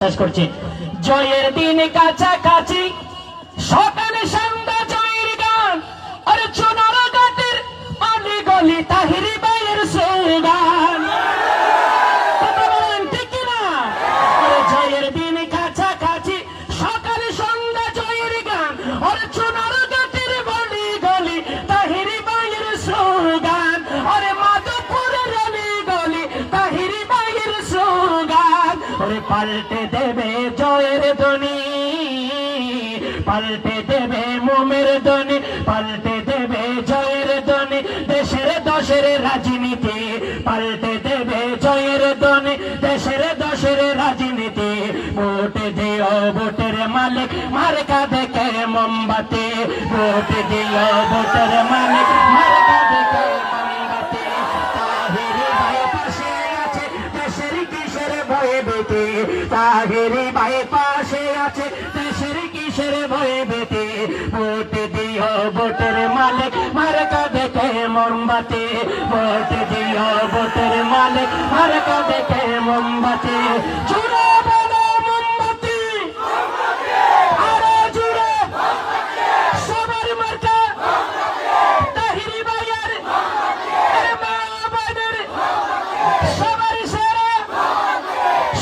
শেষ করছি। জয়ের দিন কাছাকাছি, সকালে সন্ধ্যা জয়ের গান, আর চুনার ঘাটের অলি গলি তাহিরি ভাইয়ের স্লোগান। ঠিক না? জয়ের দিন কাছাকাছি, সকালে সন্ধ্যা জয়ের গান, আর চুনার ঘাটের অলি গলি তাহিরি ভাইয়ের স্লোগান। আরে মাধবপুরের অলি গলি তাহিরি ভাইয়ের স্লোগান। পাল্টে দেবে জয়ের ধ্বনি, পাল্টে দেবে মোমের ধ্বনি, পাল্টে দেবে জয়ের ধ্বনি, দেশের দশের রাজনীতি পাল্টে দেবে জয়ের ধ্বনি, দেশের দশের রাজনীতি। ভোট দিও ভোটের মালিক, মার্কা দেখে মোমবাতি। ভোট দিও ভোটের মালিক, মার্কা দেখে মোমবাতি। তাহিরি ভাই পাশে আছে, দেশের কিসের ভয়ে বেঁধে। তাহিরি ভাই পাশে আছে, দেশের কিসের ভয়ে বেঁধে। ভোট দিও ভোটের মালিক, মার্কা দেখে মোমবাতি। ভোট দিও ভোটের মালিক, মার্কা দেখে মোমবাতি। জুড়ে বলো মোমবাতি, আরো জুড়ে সবার মার্কা তাহিরি ভাইয়ের, মা বোনের সবার সেরা,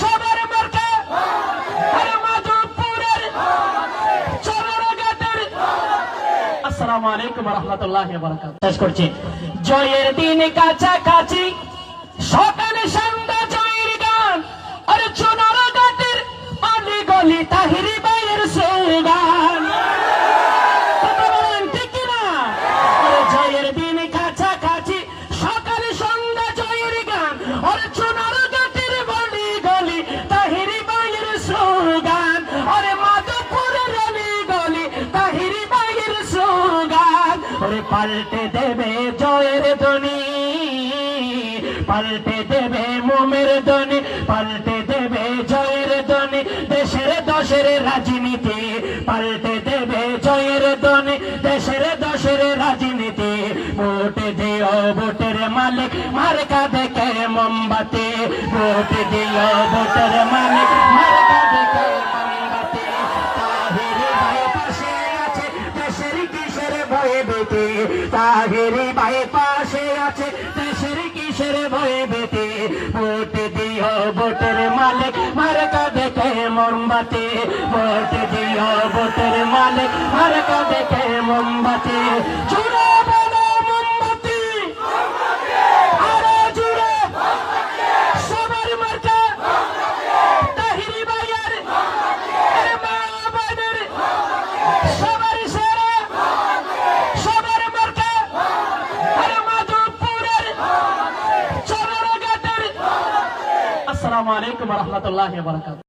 সবার মার্কা মাধবপুরের চরণঘাটের। আসসালামু আলাইকুম ওয়া রাহমাতুল্লাহি ওয়া বারাকাতুহু। শেষ করছি। জয়ের দিন কাছাকাছি, সকালে সন্ধ্যা জয়ের গান, আর চুনার ঘাটের অলি গলি তাহিরি ভাইয়ের স্লোগান। ঠিক না? জয়ের দিন কাছাকাছি, সকালে সন্ধ্যা জয়ের গান, আর চুনার ঘাটের অলি গলি তাহিরি ভাইয়ের স্লোগান। আরে মাধবপুরের অলি গলি তাহিরি ভাইয়ের স্লোগান। পাল্টে দেবে জয়ের ধ্বনি, পাল্টে দেবে মোমের ধ্বনি, পাল্টে দেবে জয়ের ধ্বনি, দেশের দশের রাজনীতি পাল্টে দেবে জয়ের ধ্বনি, দেশের দশের রাজনীতি। ভোট দিও ভোটের মালিক, মার্কা দেখে মোমবাতি। ভোট দিও ভোটের মালিক, মার্কা দেখে মোমবাতি। তাহিরি ভাই পাশে আছে, দেশের কিসের ভয়ে বেঁধে। তাহিরি ভাই পাশে আছে, দেশের কিসের ভয়ে বেঁধে। ভোট দিও ভোটের মালিক, মার্কা দেখে মোমবাতি। ভোট দিও ভোটের মালিক, মার্কা দেখে মোমবাতি। জুড়ে বলো মোমবাতি, আরো জুড়ে সবার মার্কা তাহিরি ভাইয়ের, মা বোনের সবার সেরা, সবার মার্কা মাধবপুরের চরণঘাটের। আসসালামু আলাইকুম ওয়া রাহমাতুল্লাহি ওয়া বারাকাতুহু।